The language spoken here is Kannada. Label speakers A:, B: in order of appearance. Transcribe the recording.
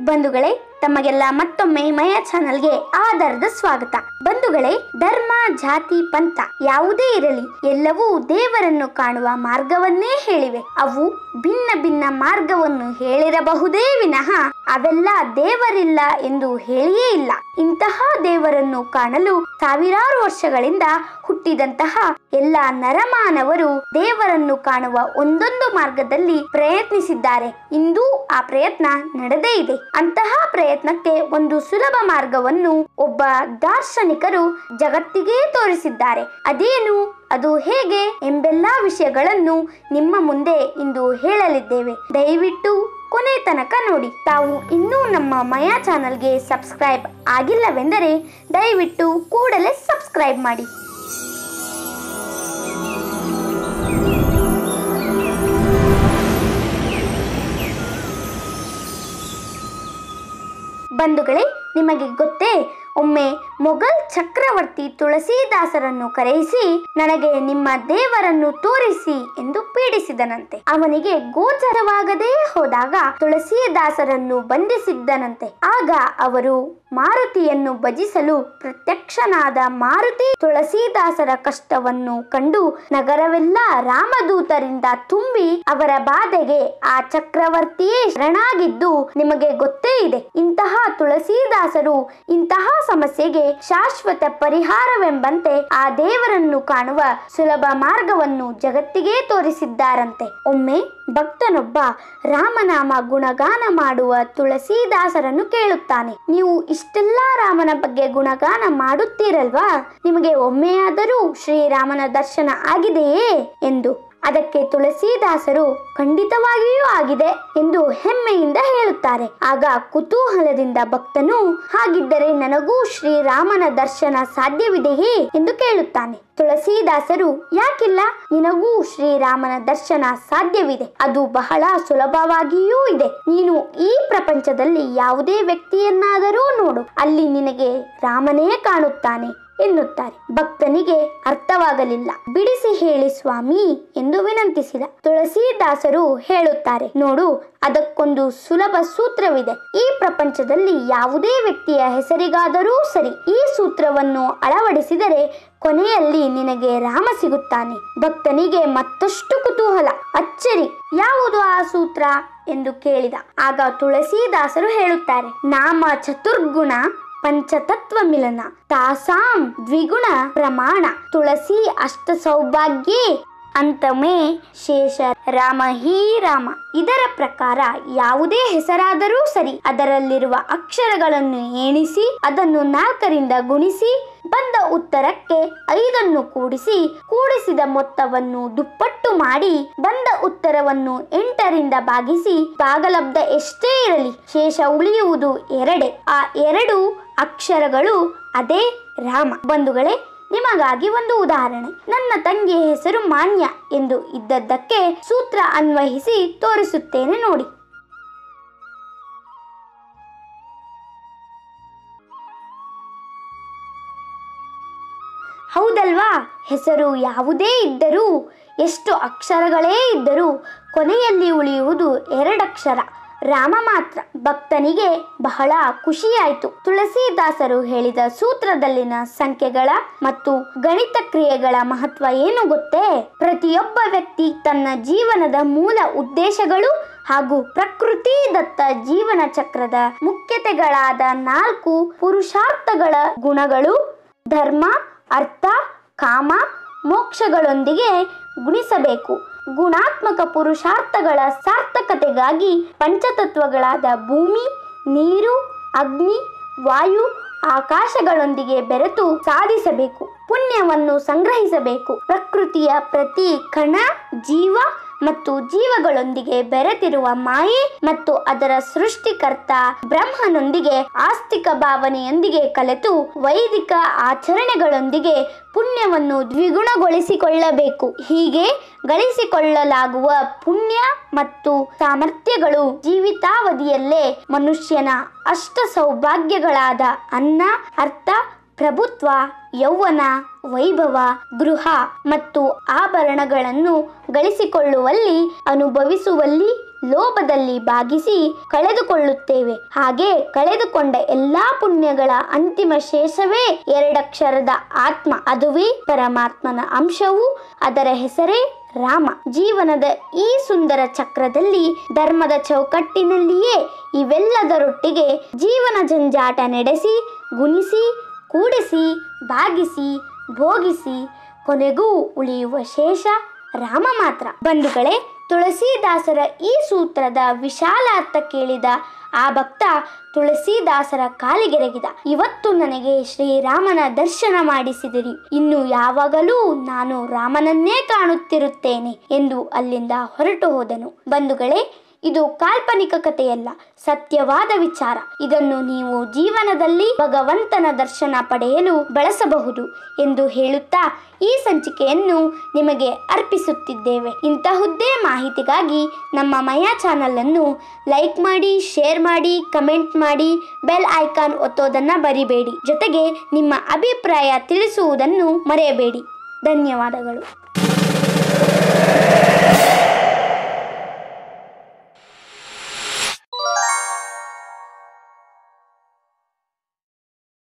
A: ಬಂಧುಗಳೇ, ತಮಗೆಲ್ಲ ಮತ್ತೊಮ್ಮೆ ಮಯ ಚಾನಲ್ಗೆ ಆಧಾರದ ಸ್ವಾಗತ. ಬಂಧುಗಳೇ, ಧರ್ಮ, ಜಾತಿ, ಪಂಥ ಯಾವುದೇ ಇರಲಿ, ಎಲ್ಲವೂ ದೇವರನ್ನು ಕಾಣುವ ಮಾರ್ಗವನ್ನೇ ಹೇಳಿವೆ. ಅವು ಭಿನ್ನ ಭಿನ್ನ ಮಾರ್ಗವನ್ನು ಹೇಳಿರಬಹುದೇ ವಿನಃ ಅವೆಲ್ಲ ದೇವರಿಲ್ಲ ಎಂದು ಹೇಳಿಯೇ ಇಲ್ಲ. ಇಂತಹ ದೇವರನ್ನು ಕಾಣಲು ಸಾವಿರಾರು ವರ್ಷಗಳಿಂದ ಹುಟ್ಟಿದಂತಹ ಎಲ್ಲ ನರಮಾನವರು ದೇವರನ್ನು ಕಾಣುವ ಒಂದೊಂದು ಮಾರ್ಗದಲ್ಲಿ ಪ್ರಯತ್ನಿಸಿದ್ದಾರೆ. ಇಂದು ಆ ಪ್ರಯತ್ನ ನಡೆದೇ ಇದೆ. ಅಂತಹ ಪ್ರಯತ್ನಕ್ಕೆ ಒಂದು ಸುಲಭ ಮಾರ್ಗವನ್ನು ಒಬ್ಬ ದಾರ್ಶನಿಕರು ಜಗತ್ತಿಗೆ ತೋರಿಸಿದ್ದಾರೆ. ಅದೇನು, ಅದು ಹೇಗೆ ಎಂಬೆಲ್ಲ ವಿಷಯಗಳನ್ನು ನಿಮ್ಮ ಮುಂದೆ ಇಂದು ಹೇಳಲಿದ್ದೇವೆ. ದಯವಿಟ್ಟು ಕೊನೆ ತನಕ ನೋಡಿ. ತಾವು ಇನ್ನೂ ನಮ್ಮ ಮಯ ಚಾನಲ್ಗೆ ಸಬ್ಸ್ಕ್ರೈಬ್ ಆಗಿಲ್ಲವೆಂದರೆ ದಯವಿಟ್ಟು ಕೂಡಲೇ ಸಬ್ಸ್ಕ್ರೈಬ್ ಮಾಡಿ. ಬಂಧುಗಳೇ, ನಿಮಗೆ ಗೊತ್ತೇ, ಒಮ್ಮೆ ಮೊಘಲ್ ಚಕ್ರವರ್ತಿ ತುಳಸೀದಾಸರನ್ನು ಕರೆಯಿಸಿ ನನಗೆ ನಿಮ್ಮ ದೇವರನ್ನು ತೋರಿಸಿ ಎಂದು ಪೀಡಿಸಿದನಂತೆ. ಅವನಿಗೆ ಗೋಚರವಾಗದೇ ಹೋದಾಗ ತುಳಸೀದಾಸರನ್ನು ಬಂಧಿಸಿದ್ದನಂತೆ. ಆಗ ಅವರು ಮಾರುತಿಯನ್ನು ಭಜಿಸಲು ಪ್ರತ್ಯಕ್ಷನಾದ ಮಾರುತಿ ತುಳಸೀದಾಸರ ಕಷ್ಟವನ್ನು ಕಂಡು ನಗರವೆಲ್ಲ ರಾಮದೂತರಿಂದ ತುಂಬಿ ಅವರ ಬಾಧೆಗೆ ಆ ಚಕ್ರವರ್ತಿಯೇ ಶರಣಾಗಿದ್ದು ನಿಮಗೆ ಗೊತ್ತೇ ಇದೆ. ಇಂತಹ ತುಳಸೀದಾಸರು ಇಂತಹ ಸಮಸ್ಯೆಗೆ ಶಾಶ್ವತ ಪರಿಹಾರವೆಂಬಂತೆ ಆ ದೇವರನ್ನು ಕಾಣುವ ಸುಲಭ ಮಾರ್ಗವನ್ನು ಜಗತ್ತಿಗೆ ತೋರಿಸಿದ್ದಾರಂತೆ. ಒಮ್ಮೆ ಭಕ್ತನೊಬ್ಬ ರಾಮನಾಮ ಗುಣಗಾನ ಮಾಡುವ ತುಳಸೀದಾಸರನ್ನು ಕೇಳುತ್ತಾನೆ, ನೀವು ಇಷ್ಟೆಲ್ಲ ರಾಮನ ಬಗ್ಗೆ ಗುಣಗಾನ ಮಾಡುತ್ತೀರಲ್ವಾ, ನಿಮಗೆ ಒಮ್ಮೆಯಾದರೂ ಶ್ರೀರಾಮನ ದರ್ಶನ ಆಗಿದೆಯೇ ಎಂದು. ಅದಕ್ಕೆ ತುಳಸೀದಾಸರು ಖಂಡಿತವಾಗಿಯೂ ಆಗಿದೆ ಎಂದು ಹೆಮ್ಮೆಯಿಂದ ಹೇಳುತ್ತಾರೆ. ಆಗ ಕುತೂಹಲದಿಂದ ಭಕ್ತನು, ಹಾಗಿದ್ದರೆ ನನಗೂ ಶ್ರೀರಾಮನ ದರ್ಶನ ಸಾಧ್ಯವಿದೆಯೇ ಎಂದು ಕೇಳುತ್ತಾನೆ. ತುಳಸೀದಾಸರು, ಯಾಕಿಲ್ಲ, ನಿನಗೂ ಶ್ರೀರಾಮನ ದರ್ಶನ ಸಾಧ್ಯವಿದೆ. ಅದು ಬಹಳ ಸುಲಭವಾಗಿಯೂ ಇದೆ. ನೀನು ಈ ಪ್ರಪಂಚದಲ್ಲಿ ಯಾವುದೇ ವ್ಯಕ್ತಿಯನ್ನಾದರೂ ನೋಡು, ಅಲ್ಲಿ ನಿನಗೆ ರಾಮನೇ ಕಾಣುತ್ತಾನೆ ಎನ್ನುತ್ತಾರೆ. ಭಕ್ತನಿಗೆ ಅರ್ಥವಾಗಲಿಲ್ಲ. ಬಿಡಿಸಿ ಹೇಳಿ ಸ್ವಾಮಿ ಎಂದು ವಿನಂತಿಸಿದ. ತುಳಸೀದಾಸರು ಹೇಳುತ್ತಾರೆ, ನೋಡು, ಅದಕ್ಕೊಂದು ಸುಲಭ ಸೂತ್ರವಿದೆ. ಈ ಪ್ರಪಂಚದಲ್ಲಿ ಯಾವುದೇ ವ್ಯಕ್ತಿಯ ಹೆಸರಿಗಾದರೂ ಸರಿ ಈ ಸೂತ್ರವನ್ನು ಅಳವಡಿಸಿದರೆ ಕೊನೆಯಲ್ಲಿ ನಿನಗೆ ರಾಮ ಸಿಗುತ್ತಾನೆ. ಭಕ್ತನಿಗೆ ಮತ್ತಷ್ಟು ಕುತೂಹಲ, ಅಚ್ಚರಿ, ಯಾವುದು ಆ ಸೂತ್ರ ಎಂದು ಕೇಳಿದ. ಆಗ ತುಳಸೀದಾಸರು ಹೇಳುತ್ತಾರೆ, ನಾಮ ಚತುರ್ಗುಣ ಪಂಚತತ್ವ ಮಿಲನ ತಾಸಾಂ ದ್ವಿಗುಣ ಪ್ರಮಾಣ ತುಳಸಿ ಅಷ್ಟ ಸೌಭಾಗ್ಯೇ ಅಂತಮೇ ಶೇಷ ರಾಮ ಹೀ ರಾಮ. ಇದರ ಪ್ರಕಾರ ಯಾವುದೇ ಹೆಸರಾದರೂ ಸರಿ ಅದರಲ್ಲಿರುವ ಅಕ್ಷರಗಳನ್ನು ಎಣಿಸಿ ಅದನ್ನು 4ರಿಂದ ಗುಣಿಸಿ ಬಂದ ಉತ್ತರಕ್ಕೆ 5 ಕೂಡಿಸಿ ಕೂಡಿಸಿದ ಮೊತ್ತವನ್ನು ದುಪ್ಪಟ್ಟು ಮಾಡಿ ಬಂದ ಉತ್ತರವನ್ನು 8ರಿಂದ ಭಾಗಿಸಿ ಭಾಗಲಬ್ಧ ಎಷ್ಟೇ ಇರಲಿ ಶೇಷ ಉಳಿಯುವುದು 2. ಆ 2 ಅಕ್ಷರಗಳು ಅದೇ ರಾಮ. ಬಂಧುಗಳೇ, ನಿಮಗಾಗಿ ಒಂದು ಉದಾಹರಣೆ. ನನ್ನ ತಂಗಿಯ ಹೆಸರು ಮಾನ್ಯ ಎಂದು ಇದ್ದದ್ದಕ್ಕೆ ಸೂತ್ರ ಅನ್ವಯಿಸಿ ತೋರಿಸುತ್ತೇನೆ ನೋಡಿ. ಹೌದಲ್ವಾ? ಹೆಸರು ಯಾವುದೇ ಇದ್ದರೂ, ಎಷ್ಟು ಅಕ್ಷರಗಳೇ ಇದ್ದರೂ ಕೊನೆಯಲ್ಲಿ ಉಳಿಯುವುದು 2 ಅಕ್ಷರ, ರಾಮ ಮಾತ್ರ. ಭಕ್ತನಿಗೆ ಬಹಳ ಖುಷಿಯಾಯಿತು. ತುಳಸೀದಾಸರು ಹೇಳಿದ ಸೂತ್ರದಲ್ಲಿನ ಸಂಖ್ಯೆಗಳ ಮತ್ತು ಗಣಿತ ಕ್ರಿಯೆಗಳ ಮಹತ್ವ ಏನು ಗೊತ್ತೇ? ಪ್ರತಿಯೊಬ್ಬ ವ್ಯಕ್ತಿ ತನ್ನ ಜೀವನದ ಮೂಲ ಉದ್ದೇಶಗಳು ಹಾಗೂ ಪ್ರಕೃತಿ ದತ್ತ ಜೀವನ ಚಕ್ರದ ಮುಖ್ಯತೆಗಳಾದ 4 ಪುರುಷಾರ್ಥಗಳ ಗುಣಗಳು ಧರ್ಮ, ಅರ್ಥ, ಕಾಮ, ಮೋಕ್ಷಗಳೊಂದಿಗೆ ಗುಣಿಸಬೇಕು. ಗುಣಾತ್ಮಕ ಪುರುಷಾರ್ಥಗಳ ಸಾರ್ಥಕತೆಗಾಗಿ ಪಂಚತತ್ವಗಳಾದ ಭೂಮಿ, ನೀರು, ಅಗ್ನಿ, ವಾಯು, ಆಕಾಶಗಳೊಂದಿಗೆ ಬೆರೆತು ಸಾಧಿಸಬೇಕು. ಪುಣ್ಯವನ್ನು ಸಂಗ್ರಹಿಸಬೇಕು. ಪ್ರಕೃತಿಯ ಪ್ರತಿ ಕಣ, ಜೀವ ಮತ್ತು ಜೀವಗಳೊಂದಿಗೆ ಬೆರೆತಿರುವ ಮಾಯೆ ಮತ್ತು ಅದರ ಸೃಷ್ಟಿಕರ್ತ ಬ್ರಹ್ಮನೊಂದಿಗೆ ಆಸ್ತಿಕ ಭಾವನೆಯೊಂದಿಗೆ ಕಲೆತು ವೈದಿಕ ಆಚರಣೆಗಳೊಂದಿಗೆ ಪುಣ್ಯವನ್ನು ದ್ವಿಗುಣಗೊಳಿಸಿಕೊಳ್ಳಬೇಕು. ಹೀಗೆ ಗಳಿಸಿಕೊಳ್ಳಲಾಗುವ ಪುಣ್ಯ ಮತ್ತು ಸಾಮರ್ಥ್ಯಗಳು ಜೀವಿತಾವಧಿಯಲ್ಲೇ ಮನುಷ್ಯನ ಅಷ್ಟ ಸೌಭಾಗ್ಯಗಳಾದ ಅನ್ನ, ಅರ್ಥ, ಪ್ರಭುತ್ವ, ಯೌವನ, ವೈಭವ, ಗೃಹ ಮತ್ತು ಆಭರಣಗಳನ್ನು ಗಳಿಸಿಕೊಳ್ಳುವಲ್ಲಿ, ಅನುಭವಿಸುವಲ್ಲಿ, ಲೋಭದಲ್ಲಿ ಭಾಗಿಸಿ ಕಳೆದುಕೊಳ್ಳುತ್ತೇವೆ. ಹಾಗೆ ಕಳೆದುಕೊಂಡ ಎಲ್ಲಾ ಪುಣ್ಯಗಳ ಅಂತಿಮ ಶೇಷವೇ ಎರಡಕ್ಷರದ ಆತ್ಮ. ಅದುವೇ ಪರಮಾತ್ಮನ ಅಂಶವು, ಅದರ ಹೆಸರೇ ರಾಮ. ಜೀವನದ ಈ ಸುಂದರ ಚಕ್ರದಲ್ಲಿ ಧರ್ಮದ ಚೌಕಟ್ಟಿನಲ್ಲಿಯೇ ಇವೆಲ್ಲದರೊಟ್ಟಿಗೆ ಜೀವನ ಜಂಜಾಟ ನಡೆಸಿ, ಗುಣಿಸಿ, ಕೂಡಿಸಿ, ಭಾಗಿಸಿ, ಭೋಗಿಸಿ ಕೊನೆಗೂ ಉಳಿಯುವ ಶೇಷ ರಾಮ ಮಾತ್ರ. ಬಂಧುಗಳೇ, ತುಳಸಿದಾಸರ ಈ ಸೂತ್ರದ ವಿಶಾಲ ಅರ್ಥ ಕೇಳಿದ ಆ ಭಕ್ತ ತುಳಸಿದಾಸರ ಕಾಲಿಗೆರಗಿದ. ಇವತ್ತು ನನಗೆ ಶ್ರೀರಾಮನ ದರ್ಶನ ಮಾಡಿಸಿದಿರಿ, ಇನ್ನು ಯಾವಾಗಲೂ ನಾನು ರಾಮನನ್ನೇ ಕಾಣುತ್ತಿರುತ್ತೇನೆ ಎಂದು ಅಲ್ಲಿಂದ ಹೊರಟು ಹೋದನು. ಬಂಧುಗಳೇ, ಇದು ಕಾಲ್ಪನಿಕ ಕಥೆಯಲ್ಲ, ಸತ್ಯವಾದ ವಿಚಾರ. ಇದನ್ನು ನೀವು ಜೀವನದಲ್ಲಿ ಭಗವಂತನ ದರ್ಶನ ಪಡೆಯಲು ಬಳಸಬಹುದು ಎಂದು ಹೇಳುತ್ತಾ ಈ ಸಂಚಿಕೆಯನ್ನು ನಿಮಗೆ ಅರ್ಪಿಸುತ್ತಿದ್ದೇವೆ. ಇಂತಹುದ್ದೇ ಮಾಹಿತಿಗಾಗಿ ನಮ್ಮ ಮಯಾ ಚಾನಲ್ ಅನ್ನು ಲೈಕ್ ಮಾಡಿ, ಶೇರ್ ಮಾಡಿ, ಕಮೆಂಟ್ ಮಾಡಿ, ಬೆಲ್ ಐಕಾನ್ ಒತ್ತೋದನ್ನ ಮರಿಬೇಡಿ. ಜೊತೆಗೆ ನಿಮ್ಮ ಅಭಿಪ್ರಾಯ ತಿಳಿಸುವುದನ್ನು ಮರೆಯಬೇಡಿ. ಧನ್ಯವಾದಗಳು.